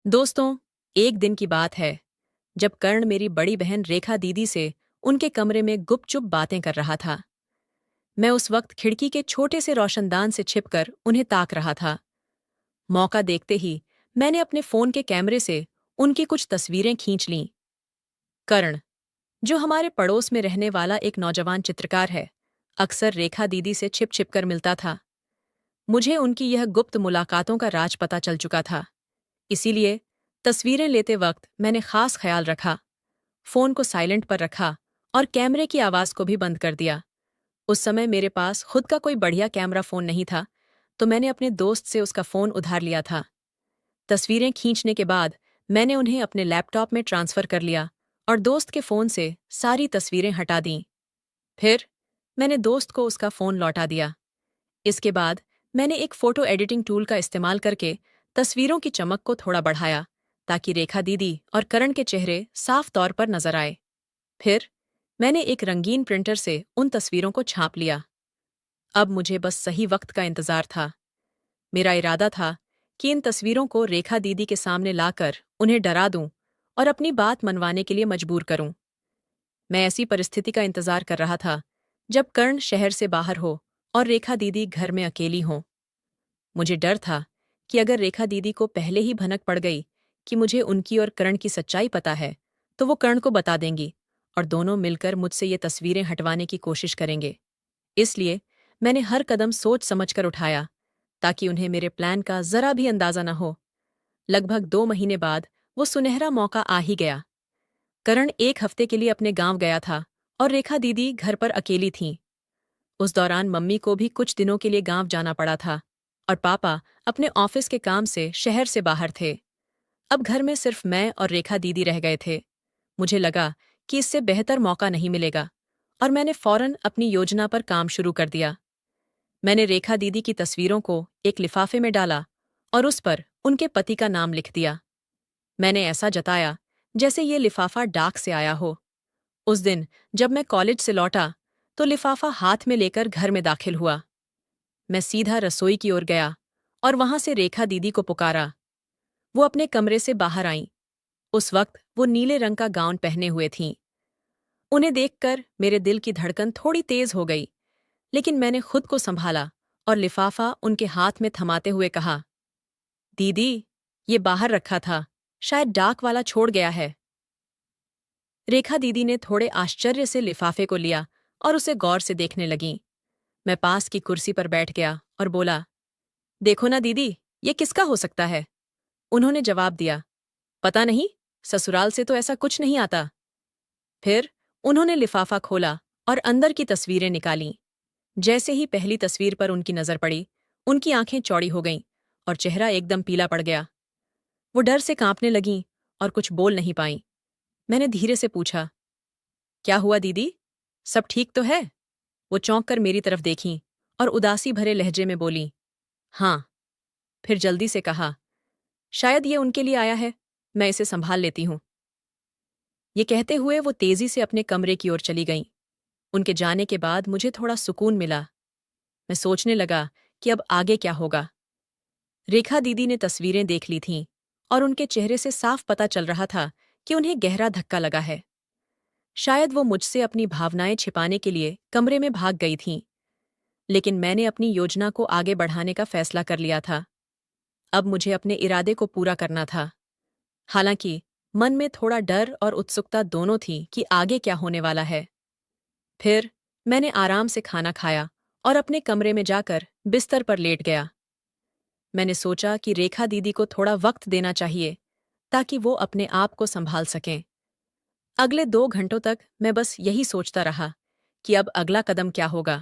दोस्तों, एक दिन की बात है जब कर्ण मेरी बड़ी बहन रेखा दीदी से उनके कमरे में गुपचुप बातें कर रहा था। मैं उस वक्त खिड़की के छोटे से रोशनदान से छिपकर उन्हें ताक रहा था। मौका देखते ही मैंने अपने फोन के कैमरे से उनकी कुछ तस्वीरें खींच लीं। कर्ण, जो हमारे पड़ोस में रहने वाला एक नौजवान चित्रकार है, अक्सर रेखा दीदी से छिप छिप कर मिलता था। मुझे उनकी यह गुप्त मुलाकातों का राज पता चल चुका था। इसीलिए तस्वीरें लेते वक्त मैंने खास ख्याल रखा, फोन को साइलेंट पर रखा और कैमरे की आवाज को भी बंद कर दिया। उस समय मेरे पास खुद का कोई बढ़िया कैमरा फोन नहीं था, तो मैंने अपने दोस्त से उसका फोन उधार लिया था। तस्वीरें खींचने के बाद मैंने उन्हें अपने लैपटॉप में ट्रांसफर कर लिया और दोस्त के फोन से सारी तस्वीरें हटा दीं। फिर मैंने दोस्त को उसका फोन लौटा दिया। इसके बाद मैंने एक फोटो एडिटिंग टूल का इस्तेमाल करके तस्वीरों की चमक को थोड़ा बढ़ाया, ताकि रेखा दीदी और करण के चेहरे साफ तौर पर नजर आए। फिर मैंने एक रंगीन प्रिंटर से उन तस्वीरों को छाप लिया। अब मुझे बस सही वक्त का इंतजार था। मेरा इरादा था कि इन तस्वीरों को रेखा दीदी के सामने लाकर उन्हें डरा दूं और अपनी बात मनवाने के लिए मजबूर करूं। मैं ऐसी परिस्थिति का इंतजार कर रहा था जब कर्ण शहर से बाहर हो और रेखा दीदी घर में अकेली हों। मुझे डर था कि अगर रेखा दीदी को पहले ही भनक पड़ गई कि मुझे उनकी और कर्ण की सच्चाई पता है, तो वो कर्ण को बता देंगी और दोनों मिलकर मुझसे ये तस्वीरें हटवाने की कोशिश करेंगे। इसलिए मैंने हर कदम सोच समझकर उठाया, ताकि उन्हें मेरे प्लान का जरा भी अंदाजा न हो। लगभग 2 महीने बाद वो सुनहरा मौका आ ही गया। करण एक हफ्ते के लिए अपने गांव गया था और रेखा दीदी घर पर अकेली थीं। उस दौरान मम्मी को भी कुछ दिनों के लिए गांव जाना पड़ा था और पापा अपने ऑफिस के काम से शहर से बाहर थे। अब घर में सिर्फ मैं और रेखा दीदी रह गए थे। मुझे लगा कि इससे बेहतर मौका नहीं मिलेगा और मैंने फौरन अपनी योजना पर काम शुरू कर दिया। मैंने रेखा दीदी की तस्वीरों को एक लिफाफे में डाला और उस पर उनके पति का नाम लिख दिया। मैंने ऐसा जताया जैसे ये लिफाफा डाक से आया हो। उस दिन जब मैं कॉलेज से लौटा, तो लिफाफा हाथ में लेकर घर में दाखिल हुआ। मैं सीधा रसोई की ओर गया और वहां से रेखा दीदी को पुकारा। वो अपने कमरे से बाहर आईं। उस वक्त वो नीले रंग का गाउन पहने हुए थीं। उन्हें देखकर मेरे दिल की धड़कन थोड़ी तेज हो गई, लेकिन मैंने खुद को संभाला और लिफाफा उनके हाथ में थमाते हुए कहा, दीदी, ये बाहर रखा था, शायद डाक वाला छोड़ गया है। रेखा दीदी ने थोड़े आश्चर्य से लिफाफे को लिया और उसे गौर से देखने लगीं। मैं पास की कुर्सी पर बैठ गया और बोला, देखो ना दीदी, ये किसका हो सकता है? उन्होंने जवाब दिया, पता नहीं, ससुराल से तो ऐसा कुछ नहीं आता। फिर उन्होंने लिफाफा खोला और अंदर की तस्वीरें निकालीं। जैसे ही पहली तस्वीर पर उनकी नजर पड़ी, उनकी आंखें चौड़ी हो गईं और चेहरा एकदम पीला पड़ गया। वो डर से कांपने लगीं और कुछ बोल नहीं पाईं। मैंने धीरे से पूछा, क्या हुआ दीदी? सब ठीक तो है? वो चौंक कर मेरी तरफ देखीं और उदासी भरे लहजे में बोलीं, हाँ। फिर जल्दी से कहा, शायद ये उनके लिए आया है, मैं इसे संभाल लेती हूं। ये कहते हुए वो तेजी से अपने कमरे की ओर चली गईं। उनके जाने के बाद मुझे थोड़ा सुकून मिला। मैं सोचने लगा कि अब आगे क्या होगा। रेखा दीदी ने तस्वीरें देख ली थीं और उनके चेहरे से साफ पता चल रहा था कि उन्हें गहरा धक्का लगा है। शायद वो मुझसे अपनी भावनाएं छिपाने के लिए कमरे में भाग गई थीं, लेकिन मैंने अपनी योजना को आगे बढ़ाने का फैसला कर लिया था। अब मुझे अपने इरादे को पूरा करना था। हालांकि मन में थोड़ा डर और उत्सुकता दोनों थी कि आगे क्या होने वाला है। फिर मैंने आराम से खाना खाया और अपने कमरे में जाकर बिस्तर पर लेट गया। मैंने सोचा कि रेखा दीदी को थोड़ा वक्त देना चाहिए, ताकि वो अपने आप को संभाल सकें। अगले 2 घंटों तक मैं बस यही सोचता रहा कि अब अगला कदम क्या होगा।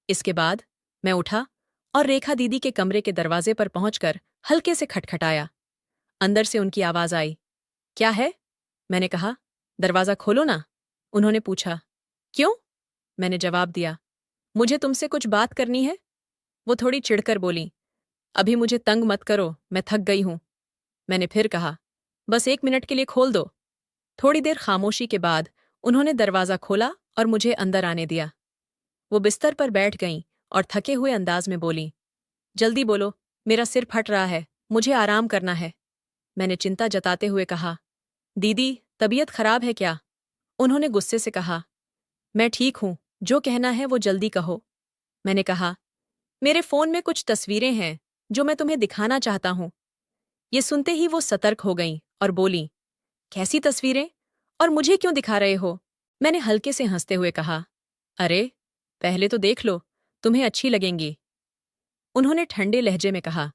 इसके बाद मैं उठा और रेखा दीदी के कमरे के दरवाजे पर पहुंचकर हल्के से खटखटाया। अंदर से उनकी आवाज आई, क्या है? मैंने कहा, दरवाजा खोलो ना। उन्होंने पूछा, क्यों? मैंने जवाब दिया, मुझे तुमसे कुछ बात करनी है। वो थोड़ी चिढ़कर बोली, अभी मुझे तंग मत करो, मैं थक गई हूं। मैंने फिर कहा, बस 1 मिनट के लिए खोल दो। थोड़ी देर खामोशी के बाद उन्होंने दरवाजा खोला और मुझे अंदर आने दिया। वो बिस्तर पर बैठ गईं और थके हुए अंदाज में बोली, जल्दी बोलो, मेरा सिर फट रहा है, मुझे आराम करना है। मैंने चिंता जताते हुए कहा, दीदी, तबीयत खराब है क्या? उन्होंने गुस्से से कहा, मैं ठीक हूं, जो कहना है वो जल्दी कहो। मैंने कहा, मेरे फोन में कुछ तस्वीरें हैं जो मैं तुम्हें दिखाना चाहता हूं। ये सुनते ही वो सतर्क हो गईं और बोलीं, कैसी तस्वीरें? और मुझे क्यों दिखा रहे हो? मैंने हल्के से हंसते हुए कहा, अरे, पहले तो देख लो, तुम्हें अच्छी लगेंगी। उन्होंने ठंडे लहजे में कहा,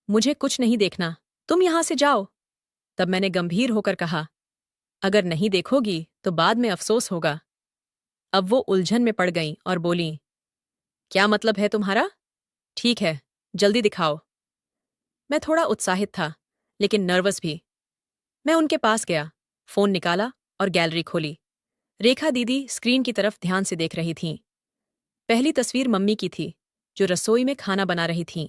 मुझे कुछ नहीं देखना, तुम यहां से जाओ। तब मैंने गंभीर होकर कहा, अगर नहीं देखोगी तो बाद में अफसोस होगा। अब वो उलझन में पड़ गईं और बोलीं, क्या मतलब है तुम्हारा? ठीक है, जल्दी दिखाओ। मैं थोड़ा उत्साहित था, लेकिन नर्वस भी। मैं उनके पास गया, फोन निकाला और गैलरी खोली। रेखा दीदी स्क्रीन की तरफ ध्यान से देख रही थीं। पहली तस्वीर मम्मी की थी, जो रसोई में खाना बना रही थीं।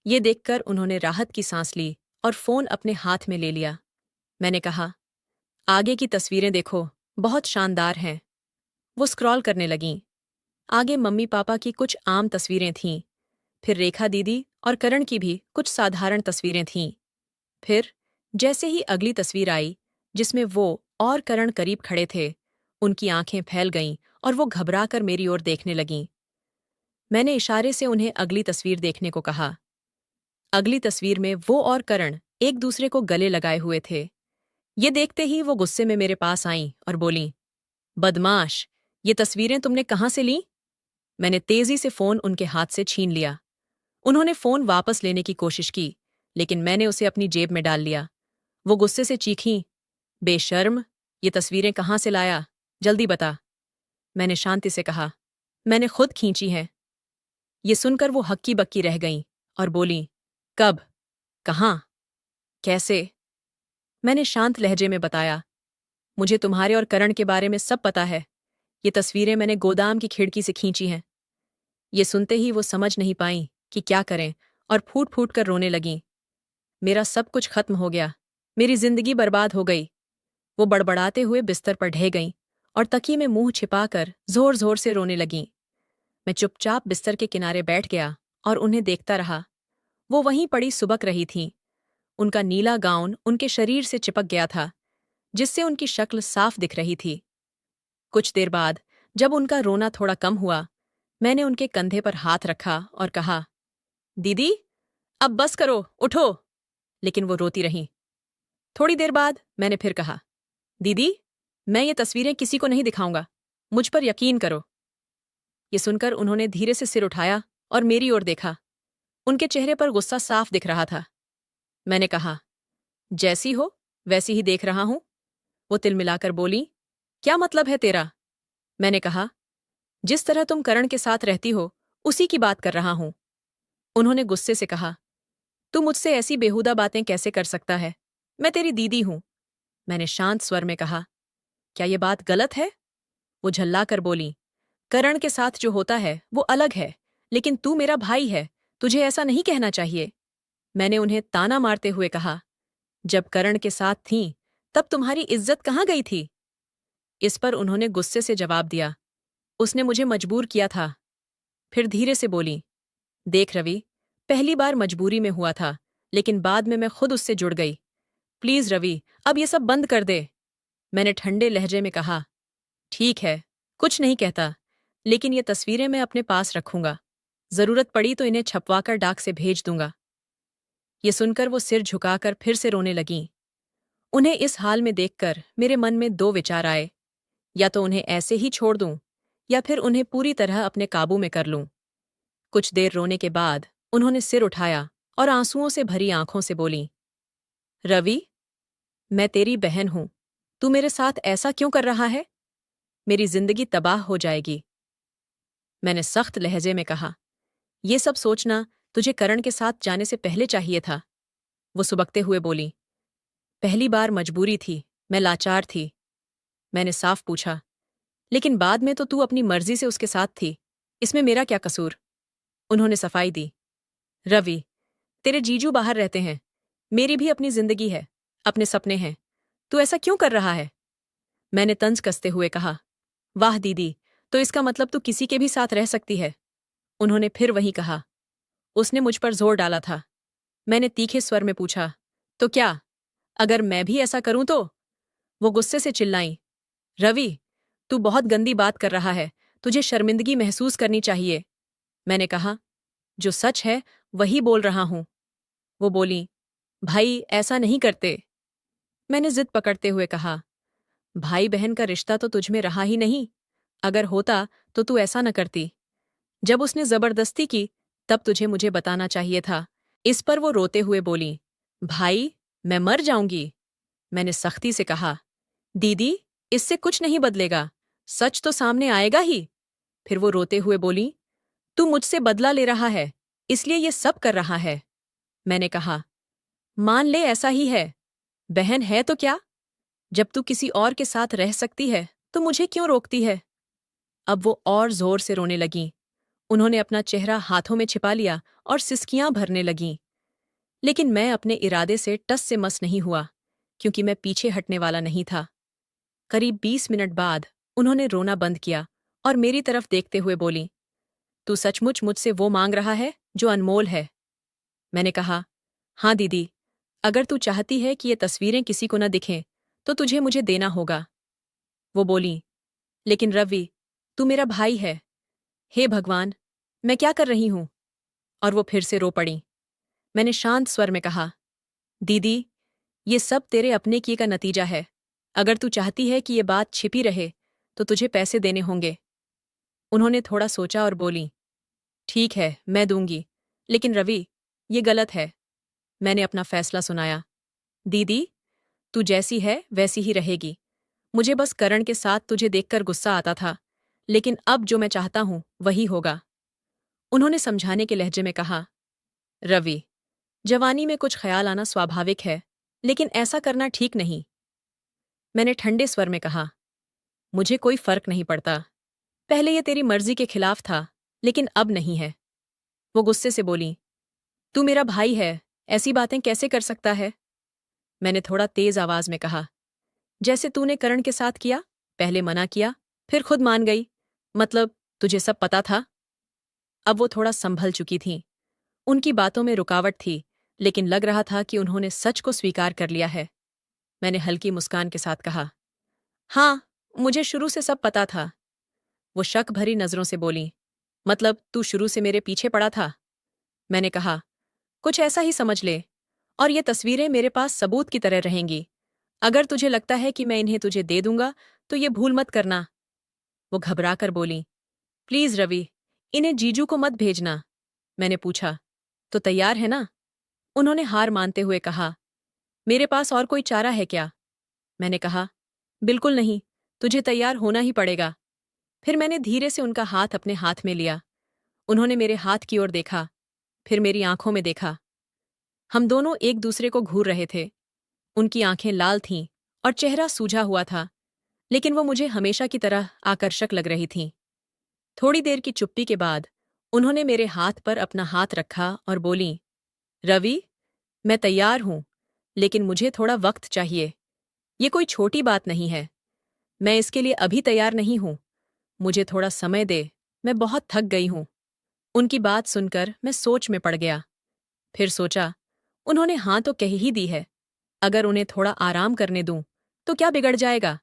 ये देखकर उन्होंने राहत की सांस ली और फोन अपने हाथ में ले लिया। मैंने कहा, आगे की तस्वीरें देखो, बहुत शानदार हैं। वो स्क्रॉल करने लगीं। आगे मम्मी पापा की कुछ आम तस्वीरें थीं, फिर रेखा दीदी और करण की भी कुछ साधारण तस्वीरें थीं। फिर जैसे ही अगली तस्वीर आई, जिसमें वो और करण करीब खड़े थे, उनकी आंखें फैल गईं और वो घबराकर मेरी ओर देखने लगीं। मैंने इशारे से उन्हें अगली तस्वीर देखने को कहा। अगली तस्वीर में वो और करण एक दूसरे को गले लगाए हुए थे। ये देखते ही वो गुस्से में मेरे पास आईं और बोलीं, बदमाश, ये तस्वीरें तुमने कहाँ से लीं? मैंने तेजी से फोन उनके हाथ से छीन लिया। उन्होंने फोन वापस लेने की कोशिश की, लेकिन मैंने उसे अपनी जेब में डाल लिया। वो गुस्से से चीखीं, बेशर्म, ये तस्वीरें कहाँ से लाया? जल्दी बता। मैंने शांति से कहा, मैंने खुद खींची हैं। ये सुनकर वो हक्की बक्की रह गईं और बोलीं, कब? कहाँ? कैसे? मैंने शांत लहजे में बताया, मुझे तुम्हारे और करण के बारे में सब पता है। ये तस्वीरें मैंने गोदाम की खिड़की से खींची हैं। ये सुनते ही वो समझ नहीं पाईं कि क्या करें और फूट फूट कर रोने लगीं। मेरा सब कुछ खत्म हो गया, मेरी जिंदगी बर्बाद हो गई। वो बड़बड़ाते हुए बिस्तर पर ढह गईं और तकिए में मुंह छिपाकर जोर जोर से रोने लगीं। मैं चुपचाप बिस्तर के किनारे बैठ गया और उन्हें देखता रहा। वो वहीं पड़ी सुबक रही थीं। उनका नीला गाउन उनके शरीर से चिपक गया था, जिससे उनकी शक्ल साफ दिख रही थी। कुछ देर बाद, जब उनका रोना थोड़ा कम हुआ, मैंने उनके कंधे पर हाथ रखा और कहा, दीदी, अब बस करो, उठो। लेकिन वो रोती रहीं। थोड़ी देर बाद मैंने फिर कहा, दीदी, मैं ये तस्वीरें किसी को नहीं दिखाऊंगा, मुझ पर यकीन करो। ये सुनकर उन्होंने धीरे से सिर उठाया और मेरी ओर देखा। उनके चेहरे पर गुस्सा साफ दिख रहा था। मैंने कहा, जैसी हो वैसी ही देख रहा हूं। वो तिलमिलाकर बोली, क्या मतलब है तेरा? मैंने कहा, जिस तरह तुम करण के साथ रहती हो, उसी की बात कर रहा हूं। उन्होंने गुस्से से कहा, तू मुझसे ऐसी बेहुदा बातें कैसे कर सकता है? मैं तेरी दीदी हूं। मैंने शांत स्वर में कहा, क्या ये बात गलत है? वो झल्लाकर बोली, करण के साथ जो होता है वो अलग है, लेकिन तू मेरा भाई है, तुझे ऐसा नहीं कहना चाहिए। मैंने उन्हें ताना मारते हुए कहा, जब करण के साथ थीं, तब तुम्हारी इज्जत कहाँ गई थी? इस पर उन्होंने गुस्से से जवाब दिया, उसने मुझे मजबूर किया था। फिर धीरे से बोली, देख रवि, पहली बार मजबूरी में हुआ था, लेकिन बाद में मैं खुद उससे जुड़ गई। प्लीज रवि, अब ये सब बंद कर दे। मैंने ठंडे लहजे में कहा, ठीक है, कुछ नहीं कहता, लेकिन ये तस्वीरें मैं अपने पास रखूंगा। जरूरत पड़ी तो इन्हें छपवाकर डाक से भेज दूंगा। ये सुनकर वो सिर झुकाकर फिर से रोने लगीं। उन्हें इस हाल में देखकर मेरे मन में दो विचार आए, या तो उन्हें ऐसे ही छोड़ दूं, या फिर उन्हें पूरी तरह अपने काबू में कर लूं। कुछ देर रोने के बाद उन्होंने सिर उठाया और आंसुओं से भरी आंखों से बोलीं, रवि, मैं तेरी बहन हूं, तू मेरे साथ ऐसा क्यों कर रहा है? मेरी जिंदगी तबाह हो जाएगी। मैंने सख्त लहजे में कहा, ये सब सोचना तुझे करण के साथ जाने से पहले चाहिए था। वो सुबकते हुए बोली, पहली बार मजबूरी थी, मैं लाचार थी। मैंने साफ पूछा, लेकिन बाद में तो तू अपनी मर्जी से उसके साथ थी, इसमें मेरा क्या कसूर? उन्होंने सफाई दी, रवि, तेरे जीजू बाहर रहते हैं, मेरी भी अपनी जिंदगी है, अपने सपने हैं, तू ऐसा क्यों कर रहा है? मैंने तंज कसते हुए कहा, वाह दीदी, तो इसका मतलब तू किसी के भी साथ रह सकती है। उन्होंने फिर वही कहा, उसने मुझ पर जोर डाला था। मैंने तीखे स्वर में पूछा, तो क्या अगर मैं भी ऐसा करूं तो? वो गुस्से से चिल्लाई। रवि, तू बहुत गंदी बात कर रहा है, तुझे शर्मिंदगी महसूस करनी चाहिए। मैंने कहा, जो सच है वही बोल रहा हूं। वो बोली, भाई ऐसा नहीं करते। मैंने जिद पकड़ते हुए कहा, भाई बहन का रिश्ता तो तुझमें रहा ही नहीं। अगर होता तो तू ऐसा न करती। जब उसने जबरदस्ती की तब तुझे मुझे बताना चाहिए था। इस पर वो रोते हुए बोली, भाई मैं मर जाऊंगी। मैंने सख्ती से कहा, दीदी इससे कुछ नहीं बदलेगा, सच तो सामने आएगा ही। फिर वो रोते हुए बोली, तू मुझसे बदला ले रहा है, इसलिए ये सब कर रहा है। मैंने कहा, मान ले ऐसा ही है, बहन है तो क्या? जब तू किसी और के साथ रह सकती है तो मुझे क्यों रोकती है? अब वो और जोर से रोने लगीं। उन्होंने अपना चेहरा हाथों में छिपा लिया और सिसकियां भरने लगीं। लेकिन मैं अपने इरादे से टस से मस नहीं हुआ, क्योंकि मैं पीछे हटने वाला नहीं था। करीब 20 मिनट बाद उन्होंने रोना बंद किया और मेरी तरफ देखते हुए बोली, तू सचमुच मुझसे वो मांग रहा है जो अनमोल है? मैंने कहा, हाँ दीदी, अगर तू चाहती है कि ये तस्वीरें किसी को न दिखें तो तुझे मुझे देना होगा। वो बोली, लेकिन रवि, तू मेरा भाई है। हे भगवान, मैं क्या कर रही हूं? और वो फिर से रो पड़ी। मैंने शांत स्वर में कहा, दीदी, ये सब तेरे अपने किए का नतीजा है। अगर तू चाहती है कि ये बात छिपी रहे तो तुझे पैसे देने होंगे। उन्होंने थोड़ा सोचा और बोली, ठीक है मैं दूंगी, लेकिन रवि, ये गलत है। मैंने अपना फैसला सुनाया, दीदी, तू जैसी है वैसी ही रहेगी। मुझे बस करण के साथ तुझे देखकर गुस्सा आता था, लेकिन अब जो मैं चाहता हूं वही होगा। उन्होंने समझाने के लहजे में कहा, रवि, जवानी में कुछ ख्याल आना स्वाभाविक है, लेकिन ऐसा करना ठीक नहीं। मैंने ठंडे स्वर में कहा, मुझे कोई फर्क नहीं पड़ता। पहले ये तेरी मर्जी के खिलाफ था, लेकिन अब नहीं है। वो गुस्से से बोली, तू मेरा भाई है, ऐसी बातें कैसे कर सकता है? मैंने थोड़ा तेज आवाज में कहा, जैसे तूने करण के साथ किया, पहले मना किया, फिर खुद मान गई। मतलब तुझे सब पता था? अब वो थोड़ा संभल चुकी थीं। उनकी बातों में रुकावट थी, लेकिन लग रहा था कि उन्होंने सच को स्वीकार कर लिया है। मैंने हल्की मुस्कान के साथ कहा, हाँ, मुझे शुरू से सब पता था। वो शक भरी नजरों से बोली, मतलब तू शुरू से मेरे पीछे पड़ा था? मैंने कहा, कुछ ऐसा ही समझ ले, और ये तस्वीरें मेरे पास सबूत की तरह रहेंगी। अगर तुझे लगता है कि मैं इन्हें तुझे दे दूंगा तो ये भूल मत करना। वो घबराकर बोली, प्लीज रवि, इन्हें जीजू को मत भेजना। मैंने पूछा, तो तैयार है ना? उन्होंने हार मानते हुए कहा, मेरे पास और कोई चारा है क्या? मैंने कहा, बिल्कुल नहीं, तुझे तैयार होना ही पड़ेगा। फिर मैंने धीरे से उनका हाथ अपने हाथ में लिया। उन्होंने मेरे हाथ की ओर देखा, फिर मेरी आंखों में देखा। हम दोनों एक दूसरे को घूर रहे थे। उनकी आंखें लाल थीं और चेहरा सूझा हुआ था, लेकिन वो मुझे हमेशा की तरह आकर्षक लग रही थीं। थोड़ी देर की चुप्पी के बाद उन्होंने मेरे हाथ पर अपना हाथ रखा और बोलीं, रवि, मैं तैयार हूं, लेकिन मुझे थोड़ा वक्त चाहिए। ये कोई छोटी बात नहीं है। मैं इसके लिए अभी तैयार नहीं हूं। मुझे थोड़ा समय दे, मैं बहुत थक गई हूं। उनकी बात सुनकर मैं सोच में पड़ गया। फिर सोचा, उन्होंने हाँ तो कह ही दी है। अगर उन्हें थोड़ा आराम करने दूं तो क्या बिगड़ जाएगा?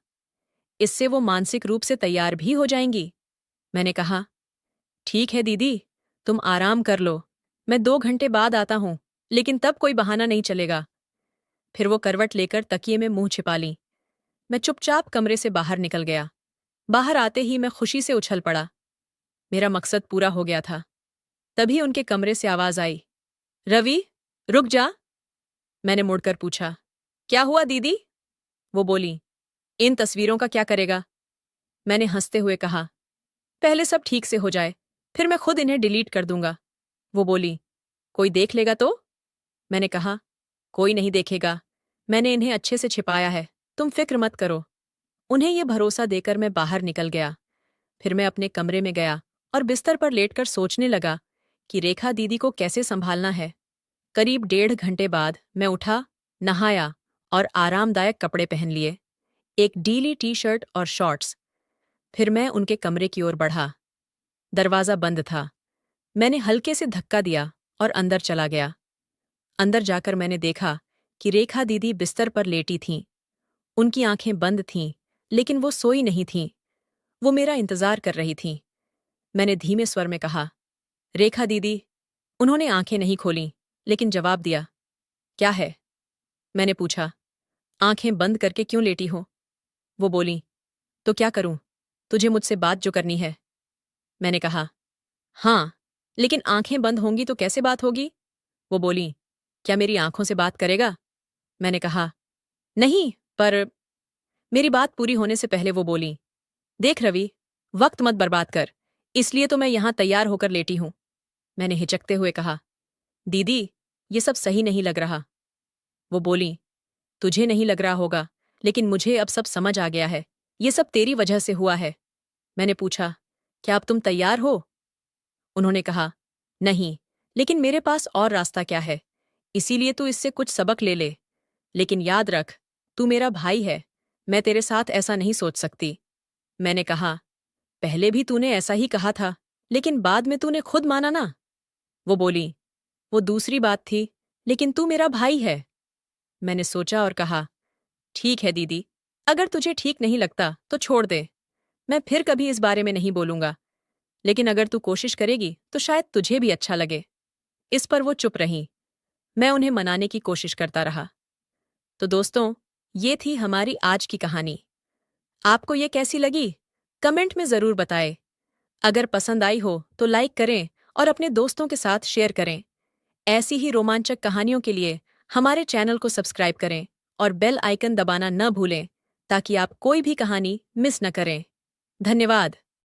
इससे वो मानसिक रूप से तैयार भी हो जाएंगी। मैंने कहा, ठीक है दीदी, तुम आराम कर लो, मैं 2 घंटे बाद आता हूं, लेकिन तब कोई बहाना नहीं चलेगा। फिर वो करवट लेकर तकिए में मुंह छिपा ली। मैं चुपचाप कमरे से बाहर निकल गया। बाहर आते ही मैं खुशी से उछल पड़ा। मेरा मकसद पूरा हो गया था। तभी उनके कमरे से आवाज आई, रवि, रुक जा। मैंने मुड़कर पूछा, क्या हुआ दीदी? वो बोली, इन तस्वीरों का क्या करेगा? मैंने हंसते हुए कहा, पहले सब ठीक से हो जाए, फिर मैं खुद इन्हें डिलीट कर दूंगा। वो बोली, कोई देख लेगा तो? मैंने कहा, कोई नहीं देखेगा, मैंने इन्हें अच्छे से छिपाया है, तुम फिक्र मत करो। उन्हें ये भरोसा देकर मैं बाहर निकल गया। फिर मैं अपने कमरे में गया और बिस्तर पर लेटकर सोचने लगा कि रेखा दीदी को कैसे संभालना है। करीब 1.5 घंटे बाद मैं उठा, नहाया और आरामदायक कपड़े पहन लिए, एक ढीली टी शर्ट और शॉर्ट्स। फिर मैं उनके कमरे की ओर बढ़ा। दरवाज़ा बंद था। मैंने हल्के से धक्का दिया और अंदर चला गया। अंदर जाकर मैंने देखा कि रेखा दीदी बिस्तर पर लेटी थीं। उनकी आंखें बंद थीं, लेकिन वो सोई नहीं थीं। वो मेरा इंतजार कर रही थीं। मैंने धीमे स्वर में कहा, रेखा दीदी। उन्होंने आंखें नहीं खोलीं, लेकिन जवाब दिया, क्या है? मैंने पूछा, आंखें बंद करके क्यों लेटी हो? वो बोलीं, तो क्या करूं? तुझे मुझसे बात जो करनी है। मैंने कहा, हाँ, लेकिन आंखें बंद होंगी तो कैसे बात होगी? वो बोलीं, क्या मेरी आंखों से बात करेगा? मैंने कहा, नहीं, पर मेरी बात पूरी होने से पहले वो बोलीं, देख रवि, वक्त मत बर्बाद कर, इसलिए तो मैं यहां तैयार होकर लेटी हूं। मैंने हिचकते हुए कहा, दीदी, ये सब सही नहीं लग रहा। वो बोलीं, तुझे नहीं लग रहा होगा, लेकिन मुझे अब सब समझ आ गया है। ये सब तेरी वजह से हुआ है। मैंने पूछा, क्या अब तुम तैयार हो? उन्होंने कहा, नहीं, लेकिन मेरे पास और रास्ता क्या है? इसीलिए तू इससे कुछ सबक ले ले। लेकिन याद रख, तू मेरा भाई है। मैं तेरे साथ ऐसा नहीं सोच सकती। मैंने कहा, पहले भी तूने ऐसा ही कहा था, लेकिन बाद में तूने खुद माना ना। वो बोली, वो दूसरी बात थी, लेकिन तू मेरा भाई है। मैंने सोचा और कहा, ठीक है दीदी, अगर तुझे ठीक नहीं लगता तो छोड़ दे। मैं फिर कभी इस बारे में नहीं बोलूंगा। लेकिन अगर तू कोशिश करेगी तो शायद तुझे भी अच्छा लगे। इस पर वो चुप रहीं। मैं उन्हें मनाने की कोशिश करता रहा। तो दोस्तों, ये थी हमारी आज की कहानी। आपको ये कैसी लगी? कमेंट में ज़रूर बताएं। अगर पसंद आई हो तो लाइक करें और अपने दोस्तों के साथ शेयर करें। ऐसी ही रोमांचक कहानियों के लिए हमारे चैनल को सब्सक्राइब करें और बेल आइकन दबाना न भूलें ताकि आप कोई भी कहानी मिस न करें। धन्यवाद।